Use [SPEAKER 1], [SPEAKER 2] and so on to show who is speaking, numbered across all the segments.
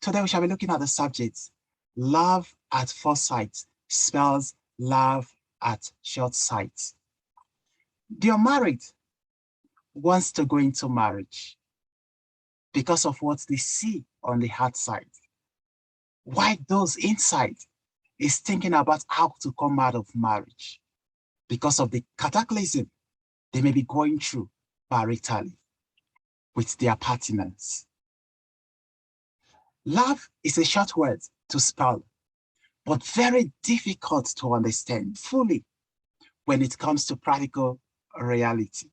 [SPEAKER 1] Today we shall be looking at the subject, love at first sight spells love at short sight. The unmarried wants to go into marriage because of what they see on the outside, while those inside is thinking about how to come out of marriage because of the cataclysm they may be going through maritally with their partners. Love is a short word to spell, but very difficult to understand fully when it comes to practical reality.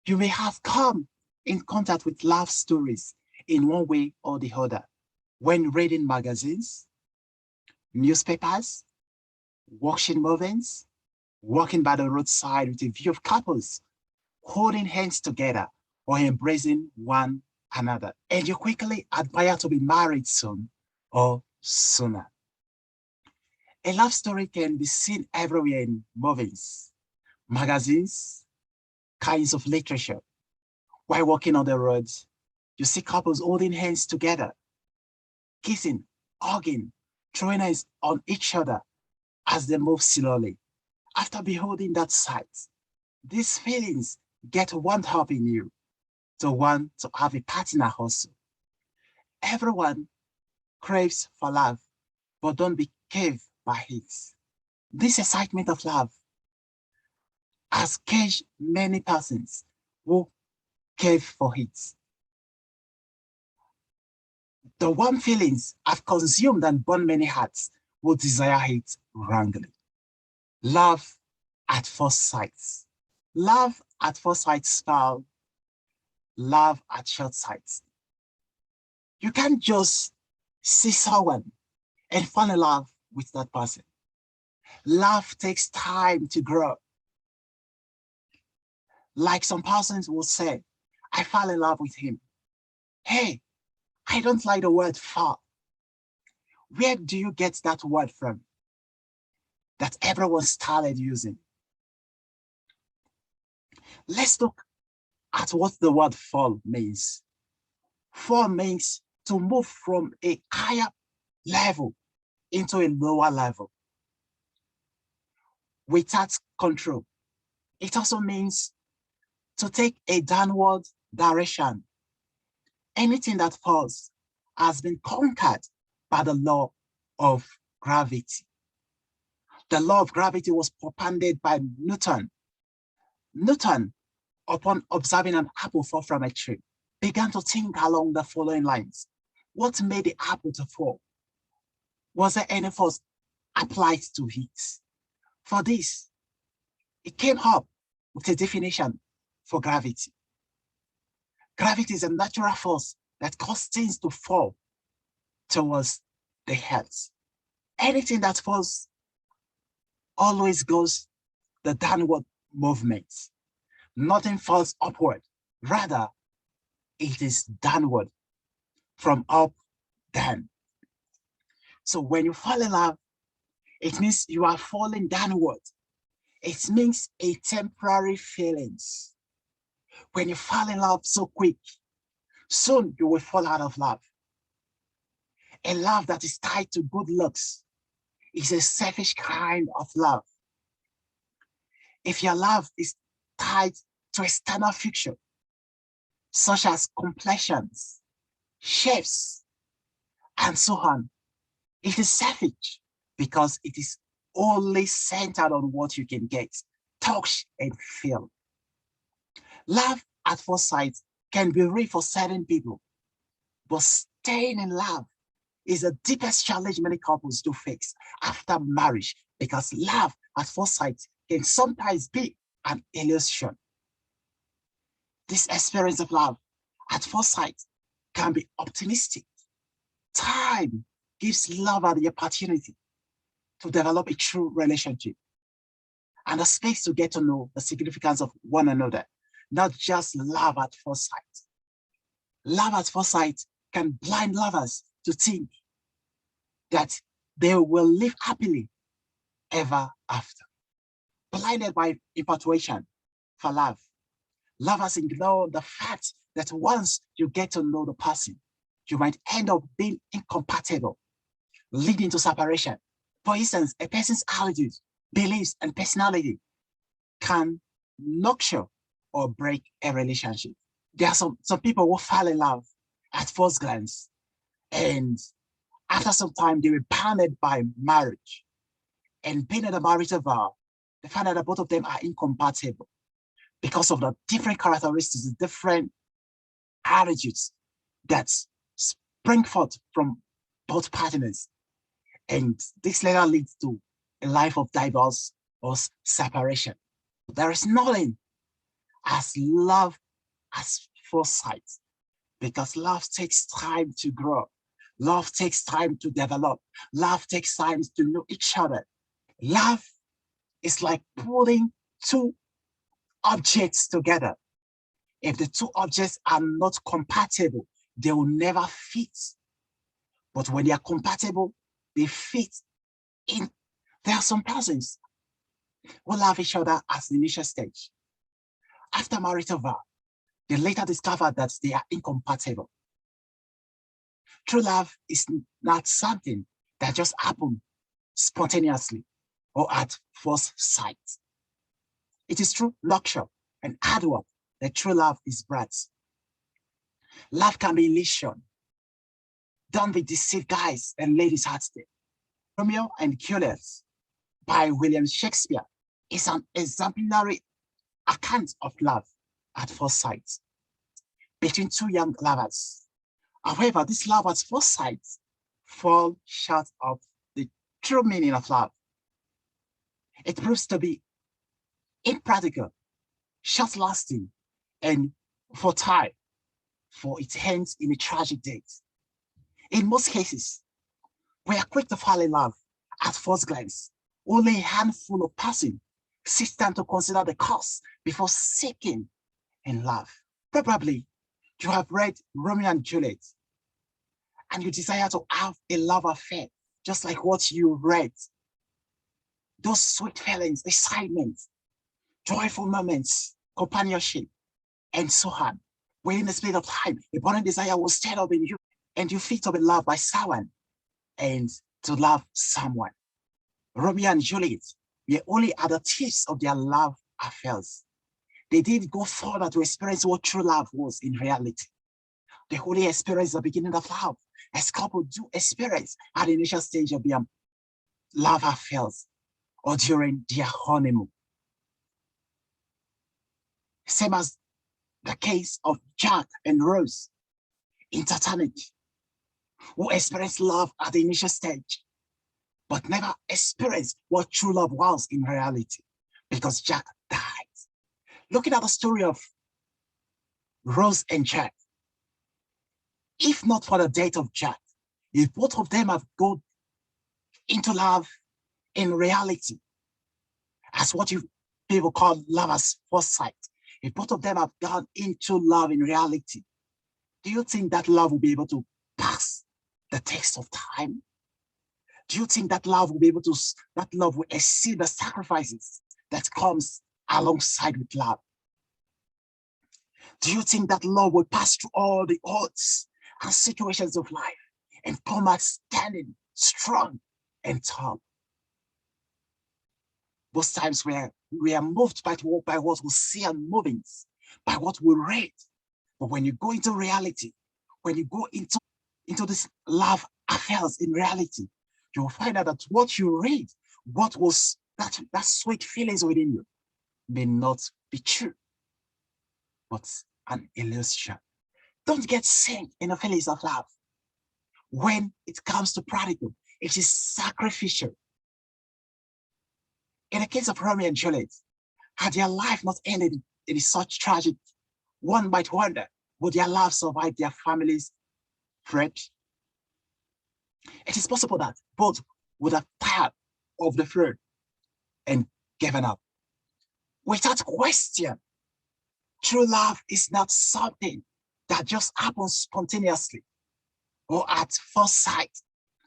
[SPEAKER 1] You may have come in contact with love stories in one way or the other when reading magazines, newspapers, watching movies, walking by the roadside with a view of couples holding hands together or embracing one another, and you quickly admire to be married soon or sooner. A love story can be seen everywhere in movies, magazines, kinds of literature. While walking on the roads, you see couples holding hands together, kissing, hugging, throwing hands on each other as they move slowly. After beholding that sight, these feelings get wound up in you to want to have a partner also. Everyone craves for love, but don't be caved by it. This excitement of love has caged many persons who cave for it. The warm feelings have consumed and burned many hearts who desire it wrongly. Love at first sight. Love at first sight spell love at short sight. You can't just see someone and fall in love with that person. Love takes time to grow. Like some persons will say, I fell in love with him. Hey, I don't like the word fall. Where do you get that word from that everyone started using? Let's look at what the word fall means. Fall means to move from a higher level into a lower level without control. It also means to take a downward direction. Anything that falls has been conquered by the law of gravity. The law of gravity was propounded by Newton. Newton, upon observing an apple fall from a tree, began to think along the following lines. What made the apple to fall? Was there any force applied to it? For this, it came up with a definition for gravity. Gravity is a natural force that causes things to fall towards the earth. Anything that falls always goes the downward movement. Nothing falls upward. Rather, it is downward, from up, down. So when you fall in love, it means you are falling downward. It means a temporary feelings. When you fall in love so quick, soon you will fall out of love. A love that is tied to good looks is a selfish kind of love. If your love is tied to external feature, such as complexions, shapes, and so on, it is selfish because it is only centered on what you can get, touch, and feel. Love at first sight can be real for certain people, but staying in love is the deepest challenge many couples do face after marriage, because love at first sight can sometimes be an illusion. This experience of love at first sight can be optimistic. Time gives lover the opportunity to develop a true relationship and a space to get to know the significance of one another, not just love at first sight. Love at first sight can blind lovers to think that they will live happily ever after. Blinded by infatuation for love, lovers ignore the fact that once you get to know the person, you might end up being incompatible, leading to separation. For instance, a person's attitude, beliefs, and personality can nurture or break a relationship. There are some people who fall in love at first glance, and after some time, they were bounded by marriage. And being in a marital vow, they find out that both of them are incompatible because of the different characteristics, the different attitudes that spring forth from both partners. And this later leads to a life of divorce or separation. There is nothing as love as foresight, because love takes time to grow. Love takes time to develop. Love takes time to know each other. Love is like putting two objects together. If the two objects are not compatible, they will never fit. But when they are compatible, they fit in. There are some persons who love each other as the initial stage. After marital vow, they later discover that they are incompatible. True love is not something that just happens spontaneously or at first sight. It is through nurture and hard work that true love is brought. Love can be illusion. Don't be deceived, guys and ladies out there. Romeo and Juliet by William Shakespeare is an exemplary account of love at first sight between two young lovers. However, this love at first sight falls short of the true meaning of love. It proves to be impractical, short-lasting, and futile, for it ends in a tragic death. In most cases, we are quick to fall in love at first glance. Only a handful of persons sit down to consider the cost before seeking in love. Probably you have read Romeo and Juliet and you desire to have a love affair, just like what you read. Those sweet feelings, excitement, joyful moments, companionship, and so on. Within the space of time, a burning desire will stir up in you, and you feel to be loved by someone and to love someone. Romeo and Juliet were only at the tips of their love affairs. They didn't go further to experience what true love was in reality. They only experienced the beginning of love, as couples do experience at the initial stage of their love affairs or during their honeymoon. Same as the case of Jack and Rose in Titanic, who experienced love at the initial stage, but never experienced what true love was in reality because Jack died. Looking at the story of Rose and Jack, if not for the death of Jack, if both of them have gone into love in reality, as what you people call love at first sight, if both of them have gone into love in reality, do you think that love will be able to pass the test of time? Do you think that love will be able to, that love will exceed the sacrifices that comes alongside with love? Do you think that love will pass through all the odds and situations of life and come out standing strong and tall? Most times we are moved by what we see on movies, by what we read. But when you go into reality, when you go into this love affairs in reality, you will find out that what you read, what was that sweet feelings within you, may not be true, but an illusion. Don't get sink in the feelings of love. When it comes to prodigal, it is sacrificial. In the case of Romeo and Juliet, had their life not ended in such tragic, one might wonder, would their love survive their family's threat? It is possible that both would have tired of the throne and given up. Without question, true love is not something that just happens spontaneously or at first sight.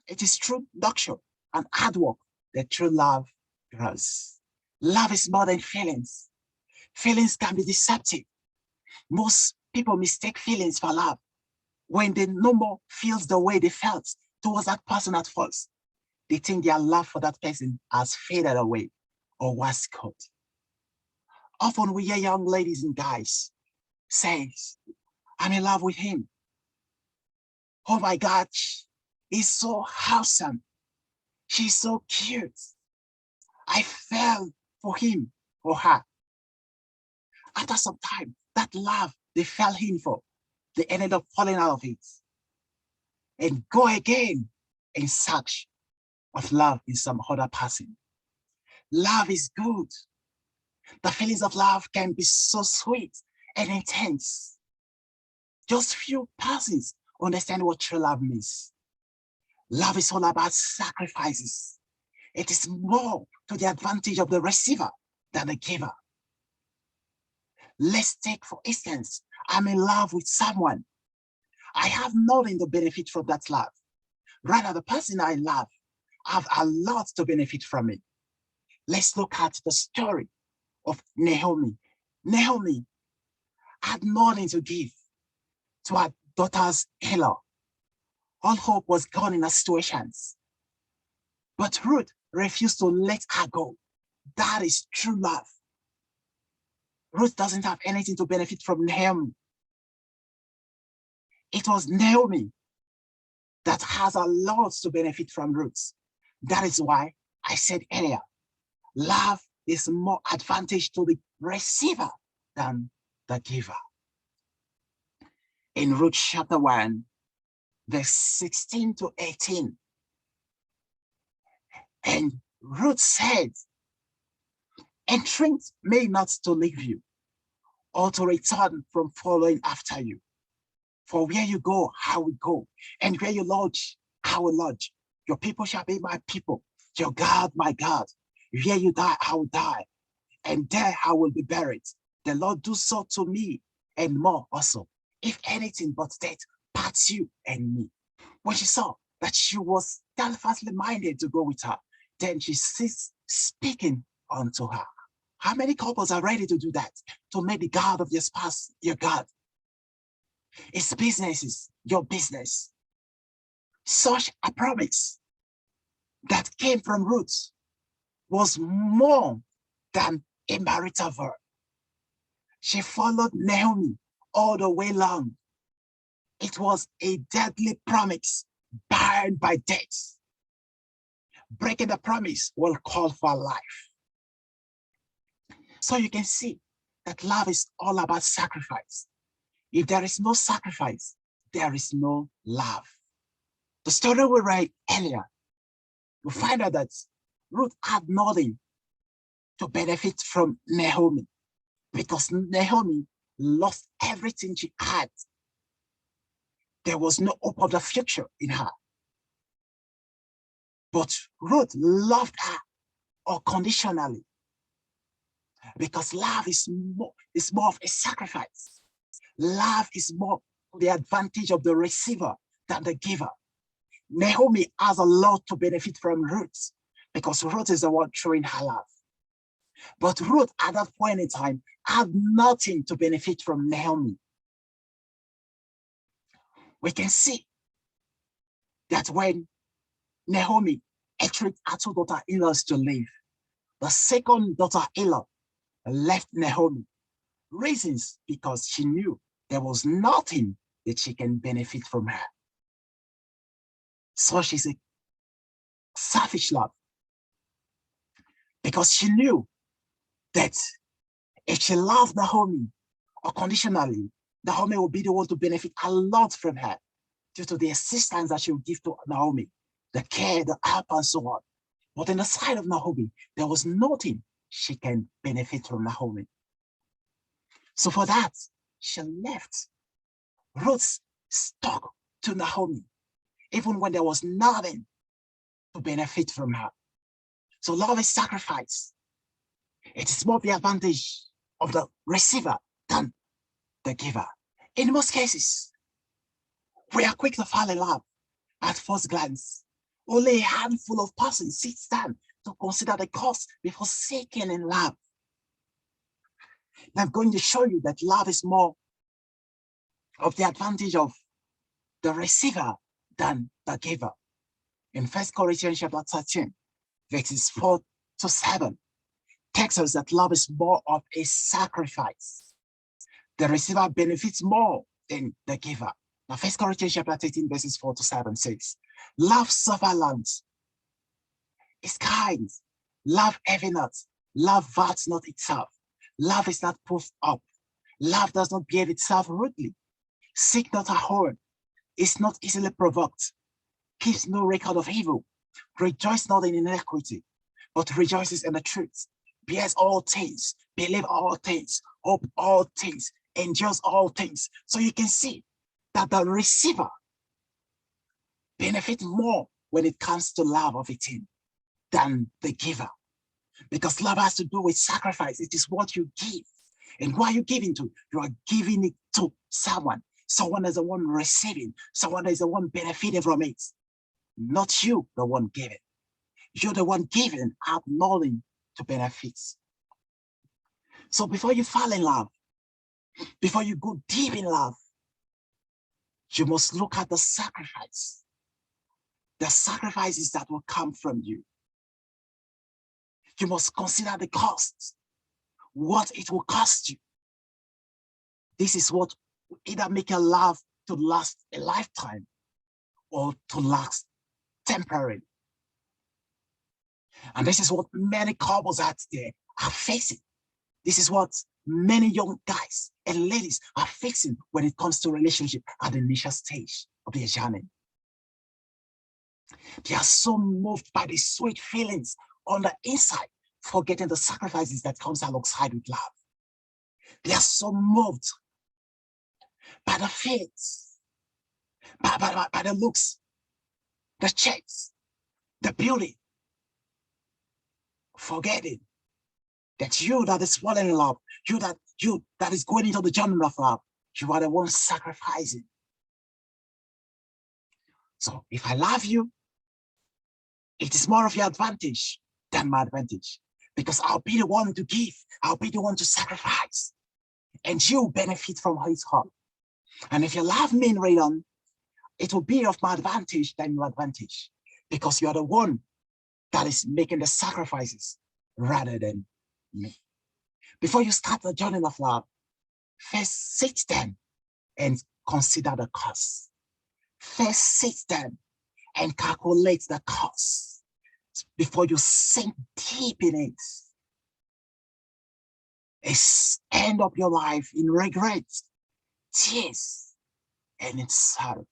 [SPEAKER 1] It is through nurture and hard work that true love grows. Love is more than feelings. Feelings can be deceptive. Most people mistake feelings for love. when they no more feels the way they felt towards that person at first, they think their love for that person has faded away or was cut. Often we hear young ladies and guys say, I'm in love with him. Oh my God, he's so awesome. She's so cute. I fell for him or her. After some time, that love they fell in for, they ended up falling out of it and go again in search of love in some other person. Love is good. The feelings of love can be so sweet and intense. Just few persons understand what true love means. Love is all about sacrifices. It is more to the advantage of the receiver than the giver. Let's take, for instance, I'm in love with someone. I have nothing to benefit from that love. Rather, the person I love have a lot to benefit from it. Let's look at the story of Naomi. Naomi had nothing to give to her daughters-in-law. All hope was gone in her situations. But Ruth refused to let her go. That is true love. Ruth doesn't have anything to benefit from Naomi. It was Naomi that has a lot to benefit from Ruth. That is why I said earlier, love is more advantage to the receiver than the giver. In Ruth chapter 1, verse 16 to 18, and Ruth said, entreat me not to leave you or to return from following after you. For where you go, I will go, and where you lodge, I will lodge. Your people shall be my people, your God, my God. Where you die, I will die, and there I will be buried. The Lord do so to me, and more also, if anything but death parts you and me. When she saw that she was steadfastly minded to go with her, then she ceased speaking unto her. How many couples are ready to do that? To make the God of your spouse your God? Its business is your business. Such a promise that came from Ruth was more than a marital verb. She followed Naomi all the way long. It was a deadly promise bound by death. Breaking the promise will call for life. So you can see that love is all about sacrifice. If there is no sacrifice, there is no love. The story we read earlier, we find out that Ruth had nothing to benefit from Naomi because Naomi lost everything she had. There was no hope of the future in her. But Ruth loved her unconditionally because love is more of a sacrifice. Love is more to the advantage of the receiver than the giver. Naomi has a lot to benefit from Ruth because Ruth is the one showing her love. But Ruth at that point in time had nothing to benefit from Naomi. We can see that when Naomi entreated her two daughter-in-laws to leave, the second daughter-in-law left Naomi. Reasons because she knew there was nothing that she can benefit from her. So she's a selfish love because she knew that if she loved Naomi unconditionally, Naomi will be the one to benefit a lot from her due to the assistance that she will give to Naomi, the care, the help, and so on. But in the side of Naomi, there was nothing she can benefit from Naomi. So for that, she left. Ruth stuck to Naomi, even when there was nothing to benefit from her. So love is sacrifice. It is more the advantage of the receiver than the giver. In most cases, we are quick to fall in love at first glance. Only a handful of persons sits down to consider the cost before seeking in love. And I'm going to show you that love is more of the advantage of the receiver than the giver. In 1 Corinthians chapter 13, verses 4 to 7, tells us that love is more of a sacrifice. The receiver benefits more than the giver. Now, 1 Corinthians chapter 13, verses 4 to 7 says, love suffers long, is kind, love envy not, love vaunteth not itself, love is not puffed up, love does not behave itself rudely, seek not her own, is not easily provoked, keeps no record of evil, rejoice not in iniquity, but rejoices in the truth, bears all things, believe all things, hope all things, endures all things. So you can see that the receiver benefits more when it comes to love of a thing than the giver. Because love has to do with sacrifice. It is what you give. And who are you giving to? You are giving it to someone. Someone is the one receiving. Someone is the one benefiting from it. Not you, the one giving. You're the one giving out knowing to benefits. So before you fall in love, before you go deep in love, you must look at the sacrifice. The sacrifices that will come from you. You must consider the cost, what it will cost you. This is what will either make a love to last a lifetime or to last temporarily. And this is what many couples out there are facing. This is what many young guys and ladies are facing when it comes to relationship at the initial stage of their journey. They are so moved by the sweet feelings on the inside, forgetting the sacrifices that comes alongside with love. They are so moved by the feelings, by the looks, the shapes, the beauty, forgetting that you that is falling in love, you that is going into the journey of love, you are the one sacrificing. So if I love you, it is more of your advantage than my advantage, because I'll be the one to give, I'll be the one to sacrifice, and you benefit from his heart. And if you love me in return, it will be of my advantage than your advantage, because you're the one that is making the sacrifices rather than me. Before you start the journey of love, first sit down and consider the cost. First sit down and calculate the cost before you sink deep in it. It's end up your life in regret, tears, and in sorrow.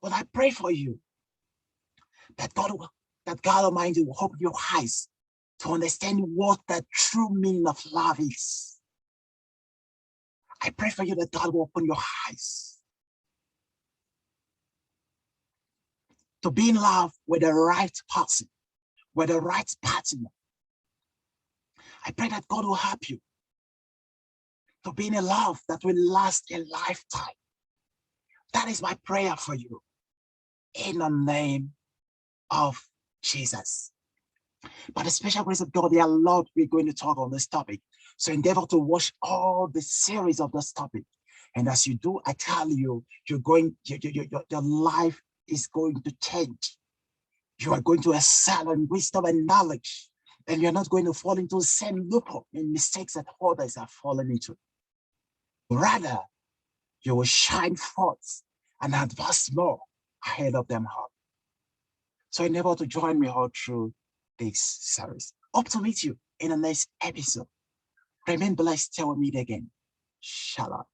[SPEAKER 1] But I pray for you that God Almighty will open your eyes to understand what the true meaning of love is. I pray for you that God will open your eyes to be in love with the right person, with the right partner. I pray that God will help you to be in a love that will last a lifetime. That is my prayer for you. In the name of Jesus. By the special grace of God, there are a lot we're going to talk on this topic. So endeavor to watch all the series of this topic. And as you do, I tell you, your life is going to change. You are going to excel in wisdom and knowledge. And you're not going to fall into the same loophole and mistakes that others have fallen into. Rather, you will shine forth and advance more ahead of them all. So endeavor to join me all through this series. Hope to meet you in the next episode. Remain blessed till we meet again. Shalom.